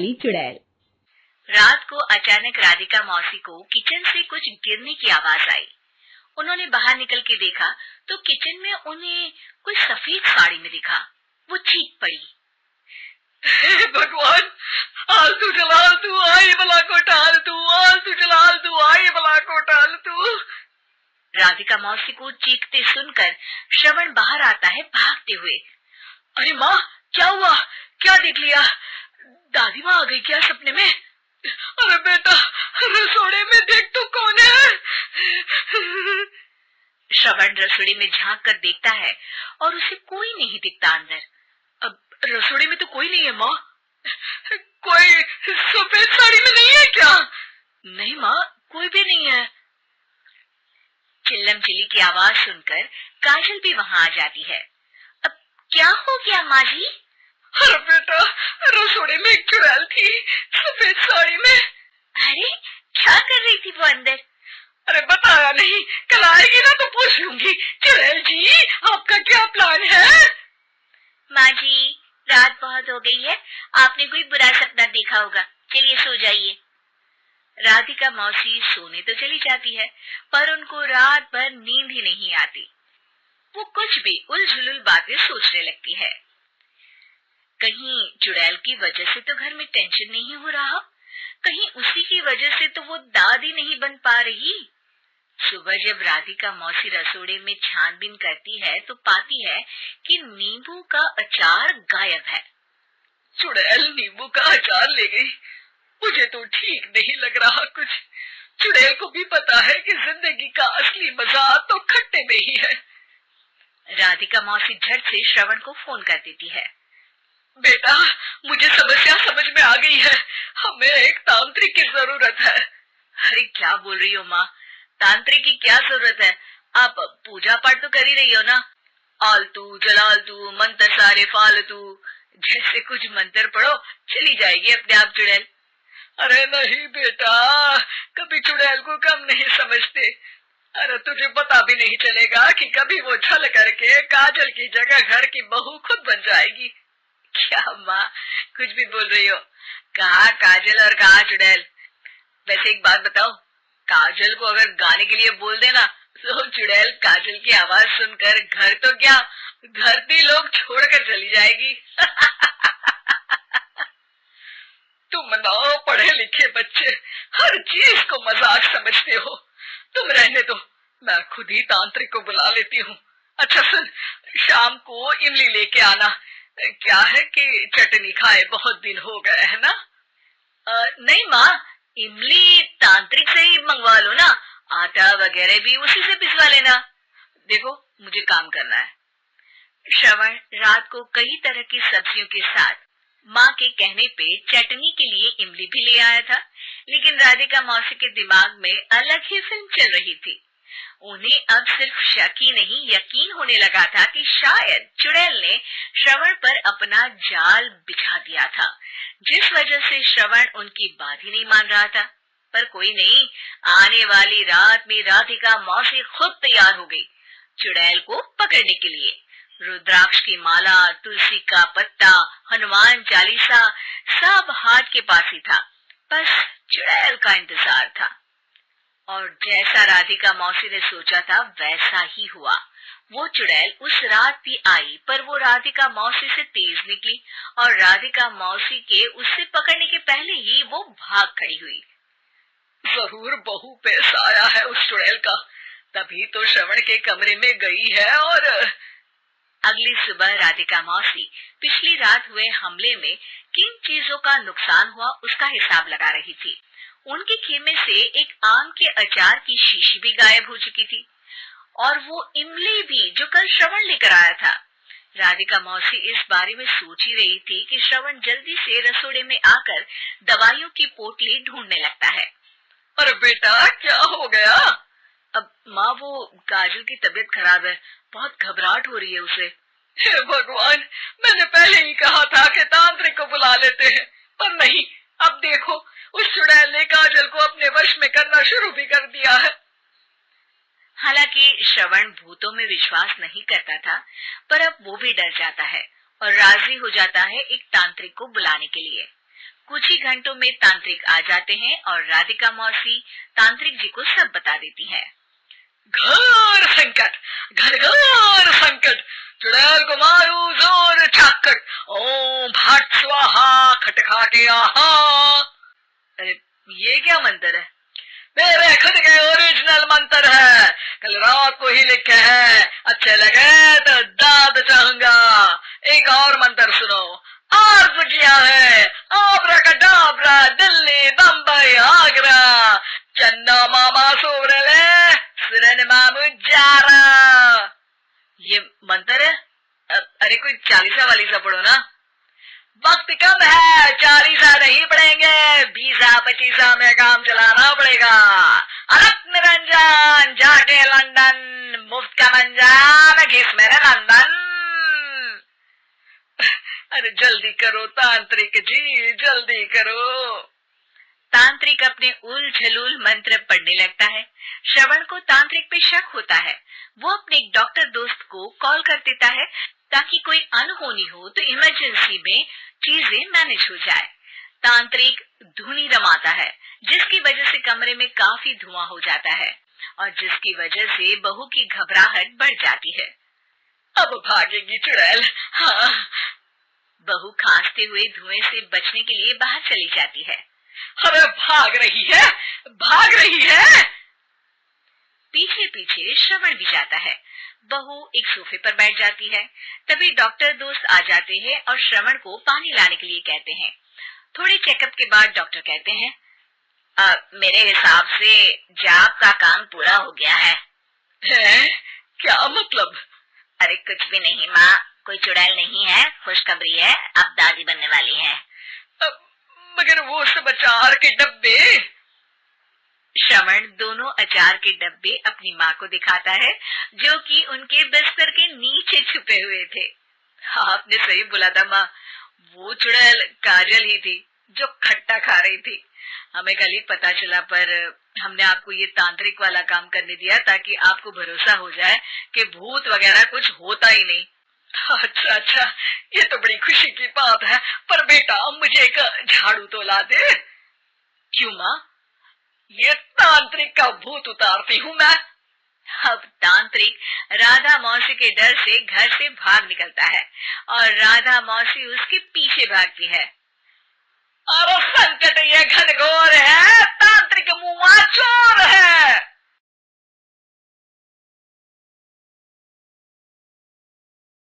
चुड़ैल। रात को अचानक राधिका मौसी को किचन से कुछ गिरने की आवाज आई। उन्होंने बाहर निकल के देखा तो किचन में उन्हें कोई सफेद साड़ी में दिखा। वो चीख पड़ी, हे भगवान, आलतू जलाल तू आई बला को टाल तू, आलतू जलाल तू आई बला को टाल तू। राधिका मौसी को चीखते सुनकर श्रवण बाहर आता है भागते हुए। अरे माँ, क्या हुआ? क्या देख लिया? दादी माँ आ गई क्या सपने में? अरे बेटा, रसोड़े में देख तो कौन है? श्रवण रसोड़ी में झांक कर देखता है और उसे कोई नहीं दिखता अंदर। अब रसोड़ी में तो कोई नहीं है माँ। कोई सफेद साड़ी में नहीं है क्या? नहीं माँ, कोई भी नहीं है। चिल्लम चिल्ली की आवाज सुनकर काजल भी वहां आ जाती है। अब क्या हो गया माँ जी? अरे बेटा, रसोड़े में एक चुड़ैल थी सफेद साड़ी में। अरे क्या कर रही थी वो अंदर? अरे बताया नहीं, कल आएगी ना तो पूछ लूंगी। चुड़ैल जी, आपका क्या प्लान है? माँ जी, रात बहुत हो गई है, आपने कोई बुरा सपना देखा होगा, चलिए सो जाइए। राधिका मौसी सोने तो चली जाती है पर उनको रात भर नींद ही नहीं आती। वो कुछ भी उलझुल बातें सोचने लगती है। कहीं चुड़ैल की वजह से तो घर में टेंशन नहीं हो रहा, कहीं उसी की वजह से तो वो दादी नहीं बन पा रही। सुबह जब राधिका मौसी रसोड़े में छानबीन करती है तो पाती है कि नींबू का अचार गायब है। चुड़ैल नींबू का अचार ले गई? मुझे तो ठीक नहीं लग रहा कुछ। चुड़ैल को भी पता है कि जिंदगी का असली मजा तो खट्टे में ही है। राधिका मौसी झट से श्रवण को फोन कर देती है। बेटा, मुझे समस्या समझ में आ गई है, हमें एक तांत्रिक की जरूरत है। अरे क्या बोल रही हो माँ, तांत्रिक की क्या जरूरत है? आप पूजा पाठ तो कर ही रही हो ना। आलतू जलालतू मंत्र सारे फालतू जैसे कुछ मंत्र पढ़ो, चली जाएगी अपने आप चुड़ैल। अरे नहीं बेटा, कभी चुड़ैल को कम नहीं समझते। अरे तुझे पता भी नहीं चलेगा कि कभी वो छल करके काजल की जगह घर की बहू खुद बन जाएगी। क्या माँ, कुछ भी बोल रही हो? कहाँ काजल और कहाँ चुड़ैल? वैसे एक बात बताओ, काजल को अगर गाने के लिए बोल देना तो चुड़ैल काजल की आवाज सुनकर घर तो क्या, धरती लोग छोड़कर चली जाएगी। तुम ना पढ़े लिखे बच्चे हर चीज को मजाक समझते हो। तुम रहने दो, मैं खुद ही तांत्रिक को बुला लेती हूँ। अच्छा सुन, शाम को इमली लेके आना। क्या है कि चटनी खाए बहुत दिन हो गए है ना? नहीं माँ, इमली तांत्रिक से ही मंगवा लो ना, आटा वगैरह भी उसी से पिसवा लेना। देखो मुझे काम करना है। श्रवण रात को कई तरह की सब्जियों के साथ माँ के कहने पे चटनी के लिए इमली भी ले आया था, लेकिन राधिका मौसी के दिमाग में अलग ही फिल्म चल रही थी। उन्हें अब सिर्फ शक ही नहीं यकीन होने लगा था कि शायद चुड़ैल ने श्रवण पर अपना जाल बिछा दिया था, जिस वजह से श्रवण उनकी बात ही नहीं मान रहा था। पर कोई नहीं, आने वाली रात में राधिका मौसी खुद तैयार हो गई चुड़ैल को पकड़ने के लिए। रुद्राक्ष की माला, तुलसी का पत्ता, हनुमान चालीसा सब हाथ के पास ही था, बस चुड़ैल का इंतजार था। और जैसा राधिका मौसी ने सोचा था वैसा ही हुआ। वो चुड़ैल उस रात भी आई, पर वो राधिका मौसी से तेज निकली और राधिका मौसी के उससे पकड़ने के पहले ही वो भाग खड़ी हुई। जरूर बहू पे साया है उस चुड़ैल का, तभी तो श्रवण के कमरे में गई है। और अगली सुबह राधिका मौसी पिछली रात हुए हमले में किन चीजों का नुकसान हुआ उसका हिसाब लगा रही थी। उनके खेमे से एक आम के अचार की शीशी भी गायब हो चुकी थी और वो इमली भी जो कल श्रवण लेकर आया था। राधिका मौसी इस बारे में सोच ही रही थी कि श्रवण जल्दी से रसोड़े में आकर दवाइयों की पोटली ढूंढने लगता है। अरे बेटा, क्या हो गया? अब माँ, वो काजल की तबीयत खराब है, बहुत घबराहट हो रही है उसे। हे भगवान, मैंने पहले ही कहा था कि तांत्रिक को बुला लेते हैं, पर नहीं। अब देखो, उस चुड़ैल ने काजल को अपने वश में करना शुरू भी कर दिया है। हालांकि श्रवण भूतों में विश्वास नहीं करता था, पर अब वो भी डर जाता है और राजी हो जाता है एक तांत्रिक को बुलाने के लिए। कुछ ही घंटों में तांत्रिक आ जाते हैं और राधिका मौसी तांत्रिक जी को सब बता देती है। घोर संकट, घनघोर संकट, चुड़ैल को मारू जोर चाकट, ओम भट स्वाहा खटखाटे आहा। अरे ये क्या मंत्र है? मेरे खुद के ओरिजिनल मंत्र है, कल रात को ही लिखे हैं, अच्छे लगे तो दाद चाहूंगा। एक और मंत्र सुनो, अर्ज किया है आब्राकडाब्रा, दिल्ली बम्बई आगरा, चन्ना मामा सोबरले सुरन मामू जारा। ये मंत्र है? अरे कोई चालीसा वालीसा पढ़ो ना। वक्त कम है, 40 नहीं पड़ेंगे, 20-25 में काम चलाना पड़ेगा। अलग निरंजन जाके लंदन, मुफ्त का मंजान घिस मेरे लंदन। अरे जल्दी करो तांत्रिक जी, जल्दी करो। तांत्रिक अपने उल झलूल मंत्र पढ़ने लगता है। श्रवण को तांत्रिक पे शक होता है। वो अपने एक डॉक्टर दोस्त को कॉल कर देता है ताकि कोई अनहोनी हो तो इमरजेंसी में चीजें मैनेज हो जाए। तांत्रिक धुनी रमाता है जिसकी वजह से कमरे में काफी धुआं हो जाता है और जिसकी वजह से बहू की घबराहट बढ़ जाती है। अब भागेगी चुड़ैल। हाँ। बहू खांसते हुए धुएं से बचने के लिए बाहर चली जाती है। अरे भाग रही है, भाग रही है। पीछे पीछे श्रवण भी जाता है। बहू एक सोफे पर बैठ जाती है। तभी डॉक्टर दोस्त आ जाते हैं और श्रवण को पानी लाने के लिए कहते हैं। थोड़े चेकअप के बाद डॉक्टर कहते हैं, मेरे हिसाब से जाप का काम पूरा हो गया है। क्या मतलब? अरे कुछ भी नहीं माँ, कोई चुड़ैल नहीं है, खुशखबरी है, अब दादी बनने वाली है। मगर वो सब अचार के डब्बे। श्रवण दोनों अचार के डब्बे अपनी माँ को दिखाता है जो कि उनके बिस्तर के नीचे छुपे हुए थे। आपने सही बोला था माँ, वो चुड़ैल काजल ही थी जो खट्टा खा रही थी। हमें कल ही पता चला पर हमने आपको ये तांत्रिक वाला काम करने दिया ताकि आपको भरोसा हो जाए कि भूत वगैरह कुछ होता ही नहीं। अच्छा अच्छा, ये तो बड़ी खुशी की बात है, पर बेटा मुझे एक झाड़ू तो ला दे। क्यों माँ? ये तांत्रिक का भूत उतारती हूँ मैं। अब तांत्रिक राधा मौसी के डर से घर से भाग निकलता है और राधा मौसी उसके पीछे भागती है। अरे संकट ये घनघोर है, तांत्रिक मुआ चोर है।